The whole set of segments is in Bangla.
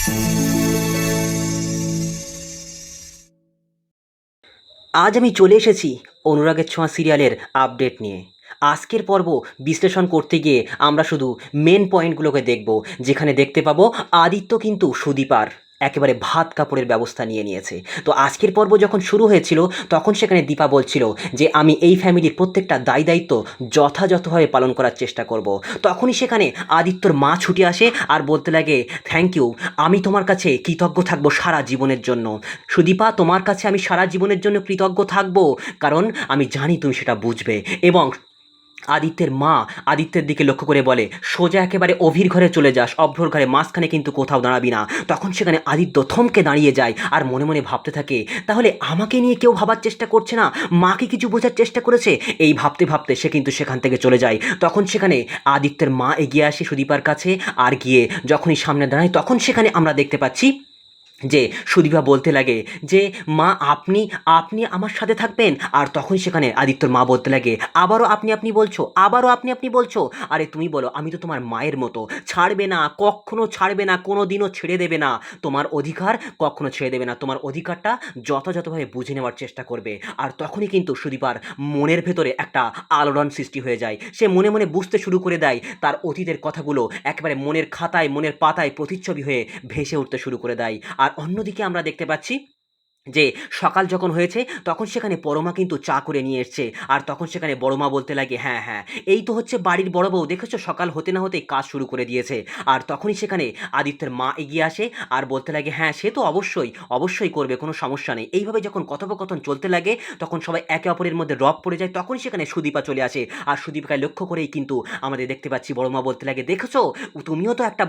আজ আমি চলে এসেছি অনুরাগের ছোঁয়া সিরিয়ালের আপডেট নিয়ে। আজকের পর্ব বিশ্লেষণ করতে গিয়ে আমরা শুধু মেন পয়েন্টগুলোকে দেখব, যেখানে দেখতে পাবো আদিত্য কিন্তু সুদীপার একেবারে ভাত কাপড়ের ব্যবস্থা নিয়ে নিয়েছে। তো আজকের পর্ব যখন শুরু হয়েছিল তখন সেখানে দীপা বলছিল যে আমি এই ফ্যামিলির প্রত্যেকটা দায়িত্ব যথাযথভাবে পালন করার চেষ্টা করব। তখনই সেখানে আদিত্যর মা ছুটে আসে আর বলতে লাগে, থ্যাংক ইউ, আমি তোমার কাছে কৃতজ্ঞ থাকবো সারা জীবনের জন্য। সুদীপা, তোমার কাছে আমি সারা জীবনের জন্য কৃতজ্ঞ থাকবো, কারণ আমি জানি তুমি সেটা বুঝবে। এবং আদিত্যের মা আদিত্যের দিকে লক্ষ্য করে বলে, সোজা একেবারে অভির ঘরে চলে যাস, অভ্রর ঘরে মাঝখানে কিন্তু কোথাও দাঁড়াবি না। তখন সেখানে আদিত্য থমকে দাঁড়িয়ে যায় আর মনে মনে ভাবতে থাকে, তাহলে আমাকে নিয়ে কেউ ভাবার চেষ্টা করছে না, মাকে কিছু বোঝার চেষ্টা করেছে। এই ভাবতে ভাবতে সে কিন্তু সেখান থেকে চলে যায়। তখন সেখানে আদিত্যের মা এগিয়ে আসে সুদীপার কাছে, আর গিয়ে যখনই সামনে দাঁড়ায় তখন সেখানে আমরা দেখতে পাচ্ছি যে সুদীপা বলতে লাগে যে মা আপনি আপনি আমার সাথে থাকবেন। আর তখন সেখানে আদিত্যর মা বলতে লাগে, আবারও আপনি আপনি বলছো, আবারও আপনি আপনি বলছো, আরে তুমি বলো, আমি তো তোমার মায়ের মতো, ছাড়বে না, কখনো ছাড়বে না, কোনো দিনও ছেড়ে দেবে না, তোমার অধিকার কখনো ছেড়ে দেবে না, তোমার অধিকারটা যথাযথভাবে বুঝে নেওয়ার চেষ্টা করবে। আর তখনই কিন্তু সুদীপার মনের ভেতরে একটা আলোড়ন সৃষ্টি হয়ে যায়। সে মনে মনে বুঝতে শুরু করে দেয়, তার অতীতের কথাগুলো একেবারে মনের খাতায় মনের পাতায় প্রতিচ্ছবি হয়ে ভেসে উঠতে শুরু করে দেয়। আর অন্যদিকে আমরা দেখতে পাচ্ছি যে সকাল যখন হয়েছে তখন সেখানে পরমা কিন্তু চা করে নিয়ে এসছে। আর তখন সেখানে বড়মা বলতে লাগে, হ্যাঁ হ্যাঁ, এই তো হচ্ছে বাড়ির বড় বউ, দেখেছো সকাল হতে না হতেই কাজ শুরু করে দিয়েছে। আর তখনই সেখানে আদিত্যের মা এগিয়ে আসে আর বলতে লাগে, হ্যাঁ সে তো অবশ্যই অবশ্যই করবে, কোনো সমস্যা নেই। এইভাবে যখন কথোপকথন চলতে লাগে তখন সবাই একে অপরের মধ্যে রব পড়ে যায়। তখনই সেখানে সুদীপা চলে আসে আর সুদীপাকে লক্ষ্য করেই কিন্তু আমাদের দেখতে পাচ্ছি বড়মা বলতে লাগে, দেখেছো তুমিও তো একটা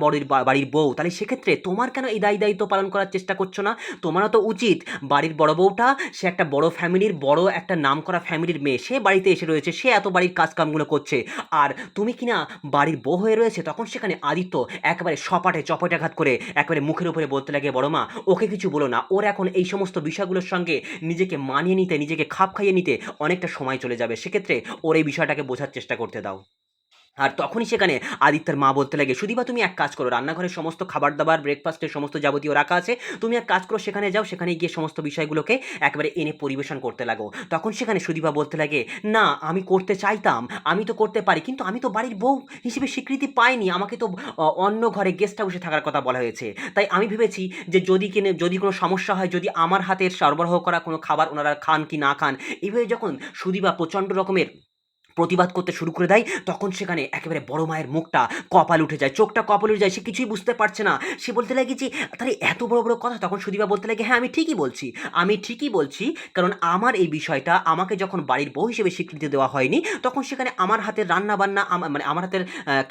বাড়ির বউ, তাহলে সেক্ষেত্রে তোমার কেন এই দায়িত্ব পালন করার চেষ্টা করছো না? তোমারও তো উচিত। বাড়ির বড় বউটা, সে একটা বড় ফ্যামিলির বড় একটা নামকরা ফ্যামিলির মেয়ে, সে বাড়িতে এসে রয়েছে, সে এত বাড়ির কাজকামগুলো করছে, আর তুমি কিনা বাড়ির বউ হয়ে রয়েছে। তখন সেখানে আদিত্য একেবারে সপাটে চপটাঘাত করে একেবারে মুখের উপরে বলতে লাগে, বড় মা ওকে কিছু বলো না, ওর এখন এই সমস্ত বিষয়গুলোর সঙ্গে নিজেকে মানিয়ে নিতে, নিজেকে খাপ খাইয়ে নিতে অনেকটা সময় চলে যাবে, সেক্ষেত্রে ওর এই বিষয়টাকে বোঝার চেষ্টা করতে দাও। আর তখনই সেখানে আদিত্যের মা বলতে লাগে, সুদীপা তুমি এক কাজ করো, রান্নাঘরের সমস্ত খাবার দাবার ব্রেকফাস্টের সমস্ত যাবতীয় রাখা আছে, তুমি এক কাজ করো, সেখানে যাও, সেখানে গিয়ে সমস্ত বিষয়গুলোকে একেবারে এনে পরিবেশন করতে লাগো। তখন সেখানে সুদীপা বলতে লাগে, না আমি করতে চাইতাম, আমি তো করতে পারি, কিন্তু আমি তো বাড়ির বউ হিসেবে স্বীকৃতি পাইনি, আমাকে তো অন্য ঘরে গেস্ট হাউসে থাকার কথা বলা হয়েছে। তাই আমি ভেবেছি যে যদি কোনো সমস্যা হয়, যদি আমার হাতের সরবরাহ করা কোনো খাবার ওনারা খান কি না খান। এইভাবে যখন সুদীপা প্রচণ্ড রকমের প্রতিবাদ করতে শুরু করে দেয় তখন সেখানে একেবারে বড় মায়ের মুখটা কপাল উঠে যায়, চোখটা কপাল উঠে যায়, সে কিছুই বুঝতে পারছে না। সে বলতে লাগে যে তাহলে এত বড় বড় কথা। তখন সুদীপা বলতে লাগে, হ্যাঁ আমি ঠিকই বলছি, আমি ঠিকই বলছি, কারণ আমার এই বিষয়টা, আমাকে যখন বাড়ির বউ হিসেবে স্বীকৃতি দেওয়া হয়নি তখন সেখানে আমার হাতের রান্না বান্না মানে আমার হাতের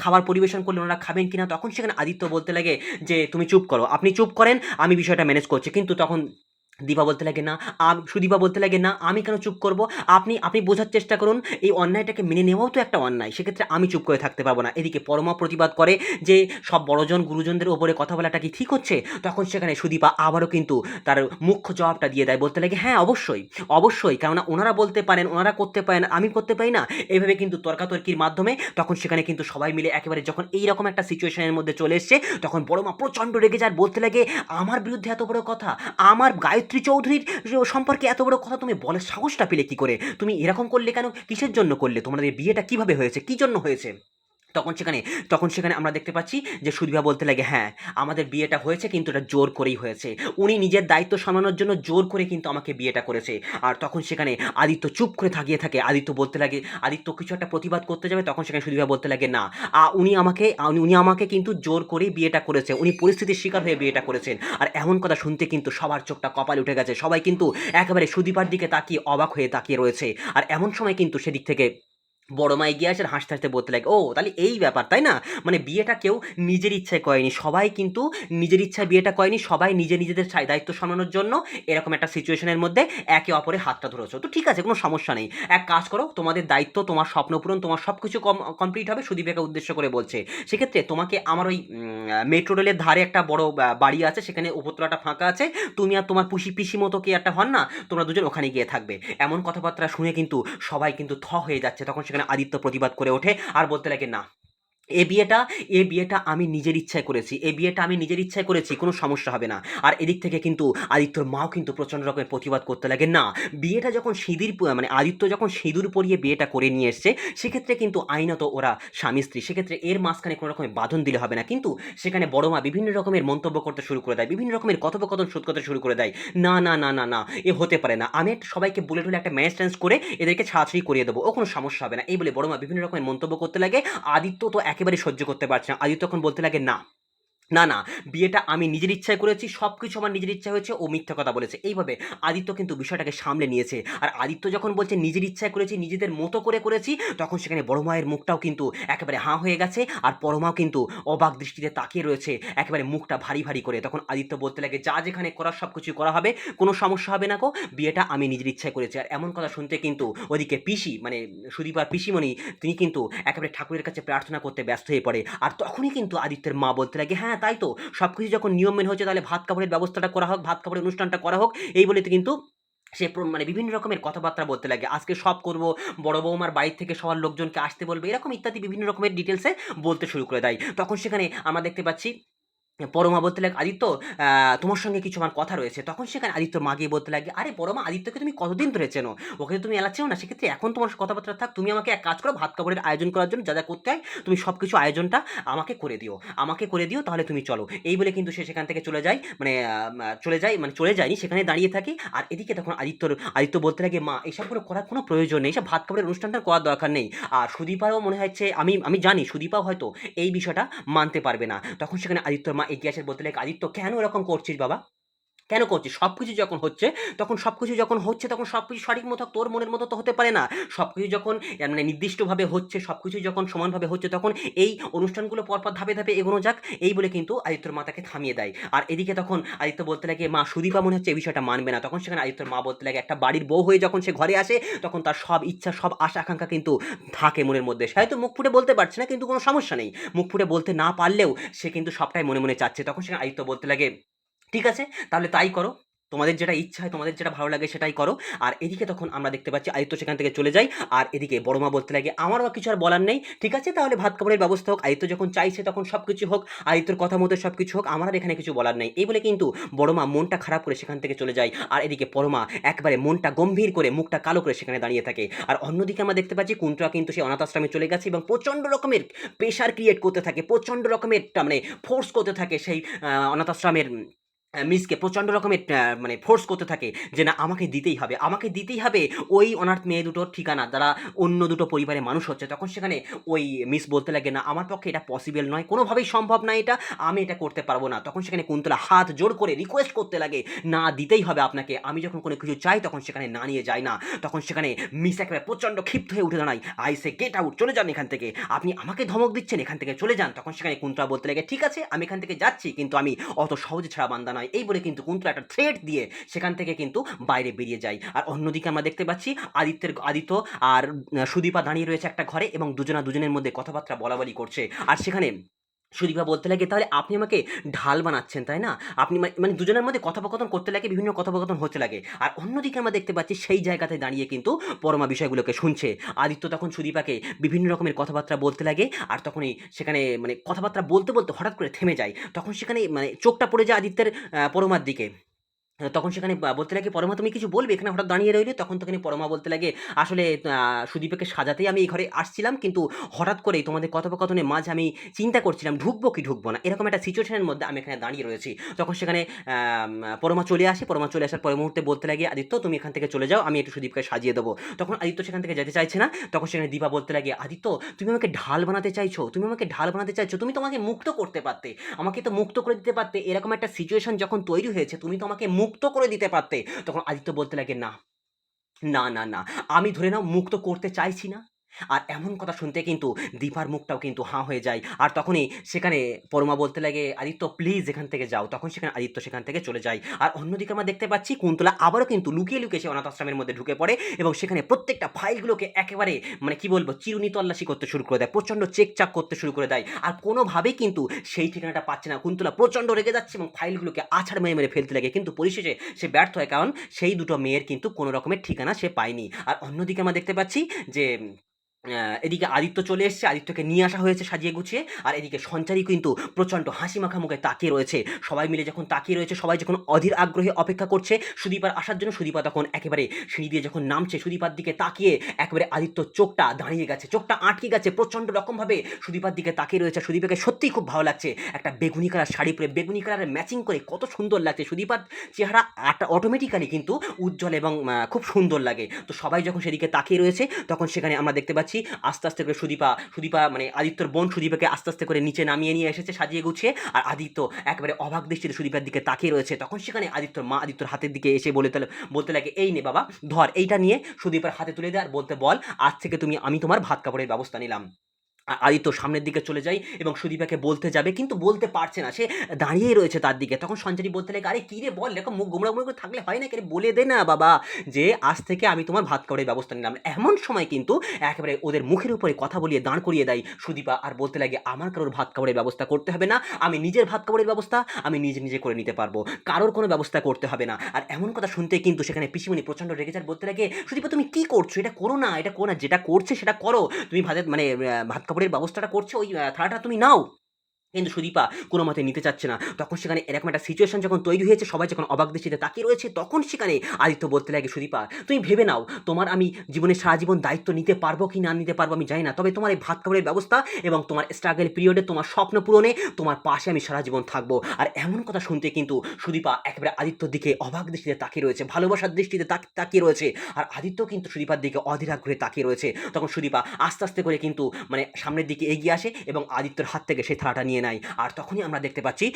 খাবার পরিবেশন করলে ওনারা খাবেন কিনা। তখন সেখানে আদিত্য বলতে লাগে যে তুমি চুপ করো, আপনি চুপ করেন, আমি বিষয়টা ম্যানেজ করছি। কিন্তু তখন দীপা বলতে লাগে, না সুদীপা বলতে লাগে, না আমি কেন চুপ করব, আপনি আপনি বোঝার চেষ্টা করুন, এই অন্যায়টাকে মেনে নেওয়াও তো একটা অন্যায়, সেক্ষেত্রে আমি চুপ করে থাকতে পারবো না। এদিকে পরমা প্রতিবাদ করে যে সব বড়জন গুরুজনদের ওপরে কথা বলাটা কি ঠিক হচ্ছে? তখন সেখানে সুদীপা আবারও কিন্তু তার মুখ্য জবাবটা দিয়ে দেয়, বলতে লাগে, হ্যাঁ অবশ্যই অবশ্যই, কেননা ওনারা বলতে পারেন, ওনারা করতে পারেন, আমি করতে পারি না। এইভাবে কিন্তু তর্কাতর্কির মাধ্যমে তখন সেখানে কিন্তু সবাই মিলে একেবারে যখন এইরকম একটা সিচুয়েশনের মধ্যে চলে এসছে তখন বড়মা প্রচণ্ড রেগে যায়, বলতে লাগে, আমার বিরুদ্ধে এত বড় কথা, আমার গায়ত্রী চৌধুরীর সম্পর্কে এত বড় কথা তুমি বলার সাহসটা পেলে কি করে? তুমি এরকম করলে কেন? কিসের জন্য করলে? তোমাদের বিয়েটা কিভাবে হয়েছে? কি জন্য হয়েছে? তখন সেখানে তখন সেখানে আমরা দেখতে পাচ্ছি যে সুদীপা বলতে লাগে, হ্যাঁ আমাদের বিয়েটা হয়েছে, কিন্তু এটা জোর করেই হয়েছে, উনি নিজের দায়িত্ব সামলানোর জন্য জোর করে কিন্তু আমাকে বিয়েটা করেছে। আর তখন সেখানে আদিত্য চুপ করে থাকিয়ে থাকে। আদিত্য বলতে লাগে, আদিত্য কিছু একটা প্রতিবাদ করতে যাবে, তখন সেখানে সুদীপা বলতে লাগে, না উনি আমাকে কিন্তু জোর করেই বিয়েটা করেছে, উনি পরিস্থিতির শিকার হয়ে বিয়েটা করেছেন। আর এমন কথা শুনতে কিন্তু সবার চোখটা কপালে উঠে গেছে, সবাই কিন্তু একেবারে সুদীপার দিকে তাকিয়ে অবাক হয়ে তাকিয়ে রয়েছে। আর এমন সময় কিন্তু সেদিক থেকে বড় মা এগিয়ে আসে আর হাসতে হাসতে বলতে লাগে, ও তাহলে এই ব্যাপার তাই না, মানে বিয়েটা কেউ নিজের ইচ্ছায় করেনি, সবাই কিন্তু নিজের ইচ্ছায় বিয়েটা করেনি, সবাই নিজেদের দায়িত্ব সামলানোর জন্য এরকম একটা সিচুয়েশনের মধ্যে একে অপরের হাতটা ধরেছো। তো ঠিক আছে, কোনো সমস্যা নেই, এক কাজ করো, তোমাদের দায়িত্ব, তোমার স্বপ্ন পূরণ, তোমার সব কিছু কমপ্লিট হবে। সুদীপাকে উদ্দেশ্য করে বলছে, সেক্ষেত্রে তোমাকে আমার ওই মেট্রো রেলের ধারে একটা বড় বাড়ি আছে, সেখানে উপরতলাটা ফাঁকা আছে, তুমি আর তোমার পিসি মতো কি একটা হন না, তোমরা দুজন ওখানে গিয়ে থাকবে। এমন কথাবার্তা শুনে কিন্তু সবাই কিন্তু থ হয়ে যাচ্ছে। তখন সেখানে আদিত্য প্রতিবাদ করে ওঠে আর বলতে লাগে, না এ বিয়েটা এ বিয়েটা আমি নিজের ইচ্ছায় করেছি। এ বিয়েটা আমি নিজের ইচ্ছায় করেছি, কোনো সমস্যা হবে না। আর এদিক থেকে কিন্তু আদিত্যর মাও কিন্তু প্রচণ্ড রকমের প্রতিবাদ করতে লাগে। না, বিয়েটা যখন মানে আদিত্য যখন সিঁদুর পরিয়ে বিয়েটা করে নিয়ে এসছে, সেক্ষেত্রে কিন্তু আইনত ওরা স্বামী-স্ত্রী। সেক্ষেত্রে এর মাঝখানে কোনো রকমের বাঁধন দিলে হবে না। কিন্তু সেখানে বড় মা বিভিন্ন রকমের মন্তব্য করতে শুরু করে দেয়। বিভিন্ন রকমের কথোপকথন করতে শুরু করে দেয়। না, না, না, না, না, এ হতে পারে না। আমি একটা সবাইকে বলে টলে একটা ম্যানেজ-ট্যানেজ করে এদেরকে ছাড়াছাড়ি করিয়ে দেবো। ও কোনো সমস্যা হবে না। এই বলে বড় মা বিভিন্ন রকমের মন্তব্য করতে লাগে। আদিত্য তো একেবারেই সহ্য করতে পারছে না। আদিত্য তখন বলতে লাগে, "না, না, না, বিয়েটা আমি নিজের ইচ্ছায় করেছি। সবকিছু আমার নিজের ইচ্ছায় হয়েছে। ও মিথ্যা কথা বলেছে।" এইভাবে আদিত্য কিন্তু বিষয়টাকে সামলে নিয়েছে। আর আদিত্য যখন বলছে নিজের ইচ্ছায় করেছি, নিজেদের মতো করে করেছি, তখন সেখানে বড় মায়ের মুখটাও কিন্তু একেবারে হাঁ হয়ে গেছে। আর বড় মাও কিন্তু অবাক দৃষ্টিতে তাকিয়ে রয়েছে, একেবারে মুখটা ভারী, ভারী করে। তখন আদিত্য বলতে লাগে, "যা যেখানে করার সবকিছুই করা হবে। কোনো সমস্যা হবে না গো। বিয়েটা আমি নিজের ইচ্ছায় করেছি।" আর এমন কথা শুনতে কিন্তু ওদিকে পিসি মানে সুদীপার পিসিমণি তিনি কিন্তু একেবারে ঠাকুরের কাছে প্রার্থনা করতে ব্যস্ত হয়ে পড়ে। আর তখনই কিন্তু আদিত্যের মা বলতে লাগে, "হ্যাঁ, তাই তো। সবকিছু যখন নিয়ম মেনে হচ্ছে তাহলে ভাত কাপড়ের ব্যবস্থাটা করা হোক, ভাত কাপড়ের অনুষ্ঠানটা করা হোক।" এই বলে তো কিন্তু সে মানে বিভিন্ন রকমের কথাবার্তা বলতে লাগে। আজকে সব করব, বড় বৌমার বাড়ি থেকে সবার লোকজনকে আসতে বলবে। এরকম ইত্যাদি বিভিন্ন রকমের ডিটেইলসে বলতে শুরু করে দেয়। তখন সেখানে আমরা দেখতে পাচ্ছি পরমা বলতে লাগে, "আদিত্য, তোমার সঙ্গে কিছু আমার কথা রয়েছে।" তখন সেখানে আদিত্যর মা গিয়ে বলতে লাগে, "আরে পরমা, আদিত্যকে তুমি কতদিন ধরে চেনো? ওকে তো তুমি এলা চেনো না। সেক্ষেত্রে এখন তোমার কথাবার্তা থাক। তুমি আমাকে এক কাজ করো, ভাত কাপড়ের আয়োজন করার জন্য যা, যা করতে হয় তুমি সবকিছু আয়োজনটা আমাকে করে দিও। আমাকে করে দিও, তাহলে তুমি চলো।" এই বলে কিন্তু সে সেখান থেকে চলে যায়। মানে চলে যায়, মানে চলে যায়নি, সেখানে দাঁড়িয়ে থাকে। আর এদিকে তখন আদিত্য বলতে লাগে, "মা, এসবগুলো করার কোনো প্রয়োজন নেই। এসব ভাত কাপড়ের অনুষ্ঠানটা করার দরকার নেই।" আর সুদীপারও মনে হচ্ছে, আমি আমি জানি সুদীপাও হয়তো এই বিষয়টা মানতে পারবে না। তখন সেখানে আদিত্যর মা এগিয়ে এসে বলতে লাগে, "আদিত্য, কেন এরকম করছিস বাবা? কেন করছিস? সবকিছু যখন হচ্ছে, তখন সবকিছু সঠিক মতো তোর মনের মতো তো হতে পারে না। সবকিছু যখন মানে নির্দিষ্টভাবে হচ্ছে, সবকিছু যখন সমানভাবে হচ্ছে, তখন এই অনুষ্ঠানগুলো পরপর ধাপে, ধাপে এগোনো যাক।" এই বলে কিন্তু আদিত্যর মা তাকে থামিয়ে দেয়। আর এদিকে তখন আদিত্য বলতে লাগে, "মা, সুদীপা মনে হচ্ছে এই বিষয়টা মানবে না।" তখন সেখানে আদিত্যর মা বলতে লাগে, "একটা বাড়ির বউ হয়ে যখন সে ঘরে আসে, তখন তার সব ইচ্ছা, সব আশা আকাঙ্ক্ষা কিন্তু থাকে মনের মধ্যে। সে হয়তো মুখ ফুটে বলতে পারছে না, কিন্তু কোনো সমস্যা নেই। মুখ ফুটে বলতে না পারলেও সে কিন্তু সবটাই মনে, মনে চাচ্ছে।" তখন সেখানে আদিত্য বলতে লাগে, "ঠিক আছে, তাহলে তাই করো। তোমাদের যেটা ইচ্ছা হয়, তোমাদের যেটা ভালো লাগে সেটাই করো।" আর এদিকে তখন আমরা দেখতে পাচ্ছি আদিত্য সেখান থেকে চলে যায়। আর এদিকে বড় মা বলতে লাগে, "আমারও আর কিছু আর বলার নেই। ঠিক আছে, তাহলে ভাত কাপড়ের ব্যবস্থা হোক। আদিত্য যখন চাইছে তখন সবকিছু হোক। আদিত্যর কথা মতো সবকিছু হোক। আমার আর এখানে কিছু বলার নেই।" এই বলে কিন্তু বড় মা মনটা খারাপ করে সেখান থেকে চলে যায়। আর এদিকে বড় মা একবারে মনটা গম্ভীর করে, মুখটা কালো করে সেখানে দাঁড়িয়ে থাকে। আর অন্যদিকে আমরা দেখতে পাচ্ছি কুন্তরা কিন্তু সেই অনাথ আশ্রমে চলে গেছে এবং প্রচণ্ড রকমের প্রেশার ক্রিয়েট করতে থাকে। প্রচণ্ড রকমের মানে ফোর্স করতে থাকে সেই অনাথ আশ্রমের মিসকে প্রচণ্ড রকমের মানে ফোর্স করতে থাকে যে, "না, আমাকে দিতেই হবে, আমাকে দিতেই হবে ওই অনাথ মেয়ে দুটোর ঠিকানা, যারা অন্য দুটো পরিবারে মানুষ হচ্ছে।" তখন সেখানে ওই মিস বলতে লাগে, "না, আমার পক্ষে এটা পসিবল নয়, কোনোভাবেই সম্ভব না এটা, আমি এটা করতে পারবো না।" তখন সেখানে কুন্তলা হাত জোড় করে রিকোয়েস্ট করতে লাগে, "না, দিতেই হবে আপনাকে, আমি যখন কোনো কিছু চাই তখন সেখানে না নিয়ে যায় না।" তখন সেখানে মিস একেবারে প্রচণ্ড ক্ষিপ্ত হয়ে উঠে দাঁড়ায়, "আই সে গেট আউট, চলে যান এখান থেকে, আপনি আমাকে ধমক দিচ্ছেন, এখান থেকে চলে যান।" তখন সেখানে কুন্তলা বলতে লাগে, "ঠিক আছে, আমি এখান থেকে যাচ্ছি, কিন্তু আমি অত সহজে ছাড়া বান্দা নয়।" এই বলে কিন্তু কুন্তলা একটা থ্রেট দিয়ে সেখান থেকে কিন্তু বাইরে বেরিয়ে যায়। আর অন্যদিকে আমরা দেখতে পাচ্ছি আদিত্য আর সুদীপা দাঁড়িয়ে রয়েছে একটা ঘরে এবং দুজনের মধ্যে কথাবার্তা বলাবলি করছে। আর সেখানে সুদীপা বলতে লাগে, "তাহলে আপনি আমাকে ঢাল বানাচ্ছেন, তাই না? আপনি মানে দুজনের মধ্যে কথোপকথন করতে লাগে, বিভিন্ন কথোপকথন হতে লাগে। আর অন্যদিকে আমরা দেখতে পাচ্ছি সেই জায়গাতে দাঁড়িয়ে কিন্তু পরমা বিষয়গুলোকে শুনছে। আদিত্য তখন সুদীপাকে বিভিন্ন রকমের কথাবার্তা বলতে লাগে। আর তখনই সেখানে মানে কথাবার্তা বলতে, বলতে হঠাৎ করে থেমে যায়। তখন সেখানে মানে চোখটা পড়ে যায় আদিত্যের পরমার দিকে। তখন সেখানে বলতে লাগে, "পরমা, তুমি কিছু বলবে? এখানে হঠাৎ দাঁড়িয়ে রইলে?" তখনই পরমা বলতে লাগে, "আসলে সুদীপকে সাজাতেই আমি এই ঘরে আসছিলাম। কিন্তু হঠাৎ করেই তোমাদের কথোপকথনের মাঝে আমি চিন্তা করছিলাম ঢুকবো কি ঢুকবো না। এরকম একটা সিচুয়েশন এর মধ্যে আমি এখানে দাঁড়িয়ে রয়েছি।" তখন সেখানে পরমা চলে আসে। পরমা চলে আসার পরের মুহূর্তে বলতে লাগে, "আদিত্য, তুমি এখান থেকে চলে যাও। আমি একটু সুদীপকে সাজিয়ে দেবো।" তখন আদিত্য সেখান থেকে যেতে চাইছে না। তখন সেখানে দীপা বলতে লাগে, "আদিত্য, তুমি আমাকে ঢাল বানাতে চাইছো? তুমি আমাকে ঢাল বানাতে চাইছো? তুমি তো আমাকে মুক্ত করতে পারতে। আমাকে তো মুক্ত করে দিতে পারতে। এরকম একটা সিচুয়েশন যখন তৈরি হয়েছে, তুমি তো আমাকে মুক্ত করে দিতে পারতে।" তখন আদিত্য বলতে লাগে, "না, না, না, না। আমি ধরে নাও মুক্ত করতে চাইছি না।" আর এমন কথা শুনতে কিন্তু দীপার মুখটাও কিন্তু হাঁ হয়ে যায়। আর তখনই সেখানে পরমা বলতে লাগে, "আদিত্য, প্লিজ এখান থেকে যাও।" তখন সেখানে আদিত্য সেখান থেকে চলে যায়। আর অন্যদিকে আমরা দেখতে পাচ্ছি কুন্তলা আবারও কিন্তু লুকিয়ে, লুকিয়ে সে অনাথ আশ্রমের মধ্যে ঢুকে পড়ে এবং সেখানে প্রত্যেকটা ফাইলগুলোকে একেবারে মানে কি বলবো, চিরুনি তল্লাশি করতে শুরু করে দেয়। প্রচণ্ড চেকচাক করতে শুরু করে দেয়। আর কোনোভাবেই কিন্তু সেই ঠিকানাটা পাচ্ছে না। কুন্তলা প্রচণ্ড রেগে যাচ্ছে এবং ফাইলগুলোকে আছাড় মেরে, মেরে ফেলতে লাগে। কিন্তু পরিশেষে সে ব্যর্থ হয়, কারণ সেই দুটো মেয়ের কিন্তু কোনো রকমের ঠিকানা সে পায়নি। আর অন্যদিকে আমরা দেখতে পাচ্ছি যে এদিকে আদিত্য চলে এসছে, আদিত্যকে নিয়ে আসা হয়েছে সাজিয়ে গুছিয়ে, আর এদিকে সঞ্চারী কিন্তু প্রচণ্ড হাসি মাখা মুখে তাকিয়ে রয়েছে। সবাই মিলে যখন তাকিয়ে রয়েছে, সবাই যখন অধীর আগ্রহে অপেক্ষা করছে সুদীপার আসার জন্য, সুদীপা তখন একেবারে সিঁড়ি দিয়ে যখন নামছে, সুদীপার দিকে তাকিয়ে একেবারে আদিত্যর চোখটা দাঁড়িয়ে গেছে, চোখটা আটকে গেছে, প্রচণ্ড রকমভাবে সুদীপার দিকে তাকিয়ে রয়েছে। সুদীপাকে সত্যিই খুব ভালো লাগছে, একটা বেগুনি কালার শাড়ি পরে বেগুনি কালারের ম্যাচিং করে কত সুন্দর লাগছে সুদীপার চেহারা, অটোমেটিক্যালি কিন্তু উজ্জ্বল এবং খুব সুন্দর লাগে। তো সবাই যখন সেদিকে তাকিয়ে রয়েছে, তখন সেখানে আমরা দেখতে পাচ্ছি আস্তে আস্তে করে সুদীপা মানে আদিত্যর বোন সুদীপাকে আস্তে আস্তে করে নিচে নামিয়ে নিয়ে এসেছে সাজিয়ে গুছিয়ে, আর আদিত্য একেবারে অবাক দৃষ্টিতে সুদীপার দিকে তাকিয়ে রয়েছে। তখন সেখানে আদিত্যর মা আদিত্যর হাতের দিকে এসে বলতে লাগে, এই নে বাবা ধর, এইটা নিয়ে সুদীপার হাতে তুলে দেয় আর বল, আজ থেকে আমি তোমার ভাত কাপড়ের ব্যবস্থা নিলাম। আদিত্য সামনের দিকে চলে যায় এবং সুদীপাকে বলতে যাবে, কিন্তু বলতে পারছে না, সে দাঁড়িয়েই রয়েছে তার দিকে। তখন সঞ্চারী বলতে লাগে, আরে কী রে বল, এরকম মুখ গোমড়া গোমড়া করে থাকলে হয় না, কে বলে দে না বাবা যে আজ থেকে আমি তোমার ভাত খাওয়ার ব্যবস্থা নিলাম। এমন সময় কিন্তু একেবারে ওদের মুখের উপরে কথা বলিয়ে দাঁড় করিয়ে দেয় সুদীপা, আর বলতে লাগে, আমার কারোর ভাত খাওয়ার ব্যবস্থা করতে হবে না, আমি নিজের ভাত খাওয়ার ব্যবস্থা আমি নিজে করে নিতে পারবো, কারোর কোনো ব্যবস্থা করতে হবে না। আর এমন কথা শুনতে কিন্তু সেখানে পিসিমণি প্রচণ্ড রেগে যায়, বলতে লাগে, সুদীপা তুমি কি করছো, এটা করো না, যেটা করছে সেটা করো, তুমি ভাত কাপড়ের ব্যবস্থাটা করছো, ওই থালাটা তুমি নাও। কিন্তু সুদীপা কোনো মতে নিতে চাচ্ছে না। তখন সেখানে এরকম একটা সিচুয়েশন যখন তৈরি হয়েছে, সবাই যখন অবাক দৃষ্টিতে তাকিয়ে রয়েছে, তখন সেখানে আদিত্য বলতে লাগে, সুদীপা তুমি ভেবে নাও, তোমার আমি জীবনে সারা জীবন দায়িত্ব নিতে পারবো কি না নিতে পারবো আমি জানি না, তবে তোমার এই ভাত খাবারের ব্যবস্থা এবং তোমার স্ট্রাগল পিরিয়ডে তোমার স্বপ্ন পূরণে তোমার পাশে আমি সারা জীবন থাকবো। আর এমন কথা শুনতে কিন্তু সুদীপা একেবারে আদিত্যর দিকে অবাক দৃষ্টিতে তাকিয়ে রয়েছে, ভালোবাসার দৃষ্টিতে তাকিয়ে রয়েছে। আর আদিত্য কিন্তু সুদীপার দিকে অধীর আগ্রহে তাকিয়ে রয়েছে। তখন সুদীপা আস্তে আস্তে করে কিন্তু মানে সামনের দিকে এগিয়ে আসে এবং আদিত্যর হাত থেকে সেই থালাটা নিয়ে নেয়। আর তখনই আমরা দেখতে পাচ্ছি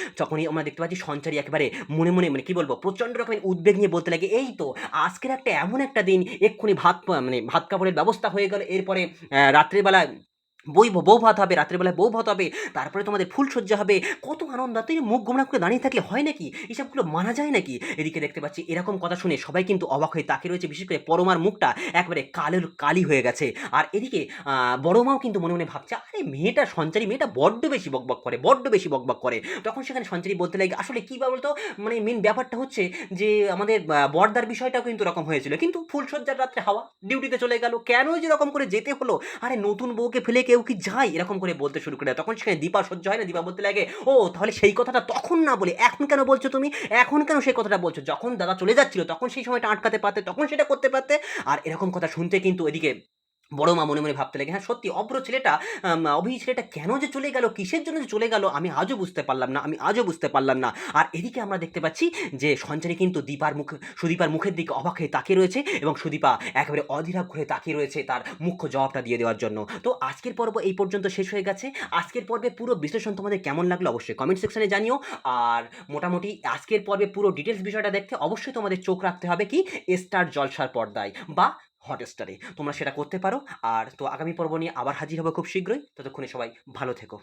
সঞ্চারী একেবারে মনে মনে মানে কি বলবো, প্রচণ্ড রকমের উদ্বেগ নিয়ে বলতে লাগে, এই তো আজকের একটা এমন একটা দিন, এক্ষুনি ভাত কাপড়ের ব্যবস্থা হয়ে গেল, এরপরে রাত্রিবেলা বউ ভাত হবে, রাত্রেবেলায় বউ ভাত হবে, তারপরে তোমাদের ফুলসজ্জা হবে, কত আনন্দ। তুই মুখ গোমড়া করে দাঁড়িয়ে থাকলে হয় নাকি, এসবগুলো মানা যায় নাকি? এদিকে দেখতে পাচ্ছি এরকম কথা শুনে সবাই কিন্তু অবাক হয়ে তাকিয়ে রয়েছে, বিশেষ করে পরমার মুখটা একেবারে কালি হয়ে গেছে। আর এদিকে বড় মাও কিন্তু মনে মনে ভাবছে, আরে সঞ্চারী মেয়েটা বড্ড বেশি বকবক করে। তখন সেখানে সঞ্চারী বলতে লাগে, আসলে কী বলতো, মানে মেন ব্যাপারটা হচ্ছে যে আমাদের বর্দার বিষয়টাও কিন্তু এরকম হয়েছিল, কিন্তু ফুলসজ্জার রাত্রে হাওয়া ডিউটিতে চলে গেল, কেন যে এরকম করে যেতে হলো, আরে নতুন বউকে ফেলে কেউ কি যায়, এরকম করে বলতে শুরু করে। তখন সেখানে দীপা সহ্য হয় না, দীপা বলতে লাগে, ও তাহলে সেই কথাটা তখন না বলে এখন কেন বলছো তুমি, এখন কেন সেই কথাটা বলছো, যখন দাদা চলে যাচ্ছিল তখন সেই সময়টা আটকাতে পারতে, তখন সেটা করতে পারতে। আর এরকম কথা শুনতে কিন্তু এদিকে বড় মা মনে মনে ভাবতে লাগে, হ্যাঁ সত্যি অভি ছেলেটা কেন যে চলে গেল, কিসের জন্য যে চলে গেল, আমি আজও বুঝতে পারলাম না। আর এদিকে আমরা দেখতে পাচ্ছি যে সঞ্চারী কিন্তু সুদীপার মুখের দিকে অবাক হয়ে তাকিয়ে রয়েছে এবং সুদীপা একেবারে অধীরাগ ঘুরে তাকিয়ে রয়েছে তার মুখ্য জবাবটা দিয়ে দেওয়ার জন্য। তো আজকের পর্ব এই পর্যন্ত শেষ হয়ে গেছে। আজকের পর্বে পুরো বিশ্লেষণ তোমাদের কেমন লাগলো অবশ্যই কমেন্ট সেকশনে জানিও। আর মোটামুটি আজকের পর্বে পুরো ডিটেলস বিষয়টা দেখতে অবশ্যই তোমাদের চোখ রাখতে হবে কি স্টার জলসার পর্দায় বা হটস্টারে, তোমরা সেটা করতে পারো। আর তো আগামী পর্ব নিয়ে আবার হাজির হবো খুব শীঘ্রই, ততক্ষণে সবাই ভালো থেকো।